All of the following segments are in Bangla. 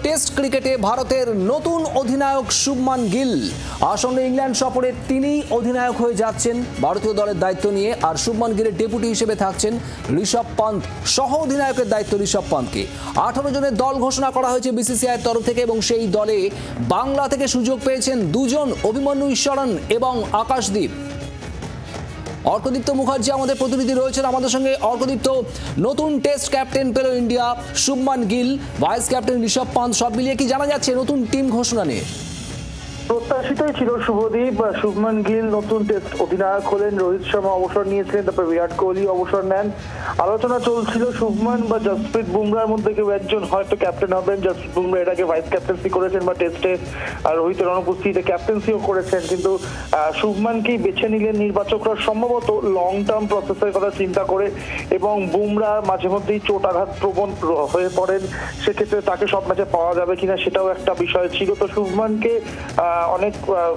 টেস্ট ক্রিকেটে ভারতের নতুন অধিনায়ক শুভমান গিল। আসন্ন ইংল্যান্ড সফরে তিনিই অধিনায়ক হয়ে যাচ্ছেন ভারতীয় দলের দায়িত্ব নিয়ে। আর শুভমান গিলের ডেপুটি হিসেবে থাকছেন ঋষভ পান্ত। সহ অধিনায়কের দায়িত্ব ঋষভ পান্তকে। 18 জনের দল ঘোষণা করা হয়েছে বিসিসিআই এর তরফ থেকে এবং সেই দলে বাংলা থেকে সুযোগ পেয়েছেন দুজন, অভিমন্যু ঈশ্বরন এবং আকাশদীপ। অর্কদীপ্ত মুখার্জি আমাদের প্রতিনিধি রয়েছেন আমাদের সঙ্গে। অর্কদীপ্ত, নতুন টেস্ট ক্যাপ্টেন পেল India Shubman Gill, vice captain Rishabh Pant, সব মিলিয়ে কি জানা যাচ্ছে নতুন টিম ঘোষণা নিয়ে? প্রত্যাশিতই ছিল শুভদীপ। শুভমান গিল নতুন টেস্ট অধিনায়ক হলেন। রোহিত শর্মা অবসর নিয়েছিলেন, তারপর বিরাট কোহলি অবসর নেন। আলোচনা চলছিল শুভমান বা জসপ্রীত বুমরার মধ্যে কেউ একজন হয়তো ক্যাপ্টেন হবেন। জসপ্রীত বুমরা এর আগে ভাইস ক্যাপ্টেন্সি করেছেন বা টেস্টে আর রোহিতের অনুপস্থিতিতে ক্যাপ্টেন্সিও করেছেন, কিন্তু শুভমানকেই বেছে নিলেন নির্বাচকরা সম্ভবত লং টার্ম প্রসেসের কথা চিন্তা করে। এবং বুমরা মাঝে মধ্যেই চোট আঘাত প্রবণ হয়ে পড়েন, সেক্ষেত্রে তাকে সব ম্যাচে পাওয়া যাবে কিনা সেটাও একটা বিষয় ছিল। তো শুভমানকে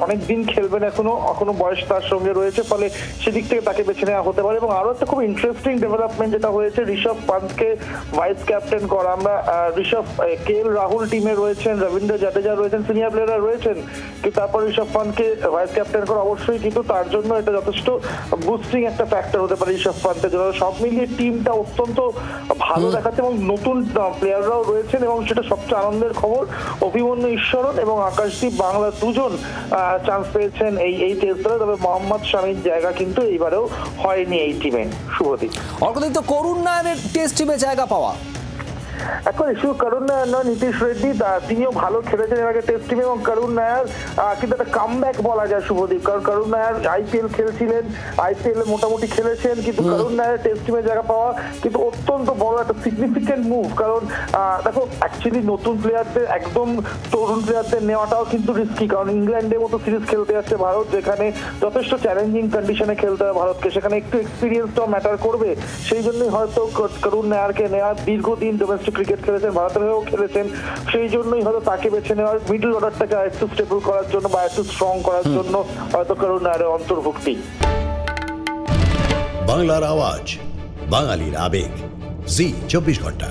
অনেক দিন খেলবেন, এখনো বয়স তার সঙ্গে রয়েছে, ফলে সেদিক থেকে তাকে বেছে নেওয়া হতে পারে। এবং আরো একটা খুব ইন্টারেস্টিং ডেভেলপমেন্ট যেটা হয়েছে ঋষভ পান্তকে ভাইস ক্যাপ্টেন করা। আমরা ঋষভ কেএল রাহুল টিমে রয়েছেন, রবীন্দ্র জাদেজা রয়েছেন, সিনিয়র প্লেয়াররা রয়েছেন, কিন্তু তারপর ঋষভ পান্তকে ভাইস ক্যাপ্টেন করা অবশ্যই কিন্তু তার জন্য এটা যথেষ্ট বুস্টিং একটা ফ্যাক্টর হতে পারে ঋষভ পান্তের জন্য। সব মিলিয়ে টিমটা অত্যন্ত ভালো দেখাচ্ছে এবং নতুন প্লেয়াররাও রয়েছেন এবং সেটা সবচেয়ে আনন্দের খবর। অভিমন্যু ঈশ্বরন এবং আকাশদীপ বাংলা দুজন চান্স পেয়েছেন এই টেস্ট দলে, তবে মোহাম্মদ শামির জায়গা কিন্তু এইবারেও হয়নি এই টিমে। শুভদীপ, অর্কদীপ্ত, করুণ নায়ারের টেস্ট টিমে জায়গা পাওয়া এখন শুধু করুণ নায়ার নয়, নীতিশ রেড্ডি তিনিও ভালো খেলেছেন এর আগে টেস্ট টিমে এবং করুণ নায়ার কিন্তু একটা কামব্যাক বলা যায় শুভদীপ। কারণ করুণ নায়ার আইপিএল খেলছিলেন, আইপিএল মোটামুটি খেলেছেন, কিন্তু করুণ নায়ার টেস্ট টিমে জায়গা পাওয়া কিন্তু অত্যন্ত বড় একটা সিগনিফিকেন্ট মুভ। কারণ দেখো, অ্যাকচুয়ালি নতুন প্লেয়ারদের, একদম তরুণ প্লেয়ারদের নেওয়াটাও কিন্তু রিস্কি, কারণ ইংল্যান্ডের মতো সিরিজ খেলতে যাচ্ছে ভারত, যেখানে যথেষ্ট চ্যালেঞ্জিং কন্ডিশনে খেলতে হয় ভারতকে, সেখানে একটু এক্সপিরিয়েন্সটাও ম্যাটার করবে। সেই জন্যই হয়তো করুণ নায়ারকে নেওয়া। দীর্ঘদিন ডোমেস্টিক ক্রিকেট খেলেছেন, ভারতের হয়েও খেলেছেন, সেই জন্যই হয়তো তাকে বেছে নেওয়ার, মিডল অর্ডারটাকে আরেকটু স্টেবল করার জন্য বা একটু স্ট্রং করার জন্য হয়তো করুণ নায়ারের অন্তর্ভুক্তি। বাংলার আওয়াজ, বাঙালির আবেগ, জি 24 ঘন্টা।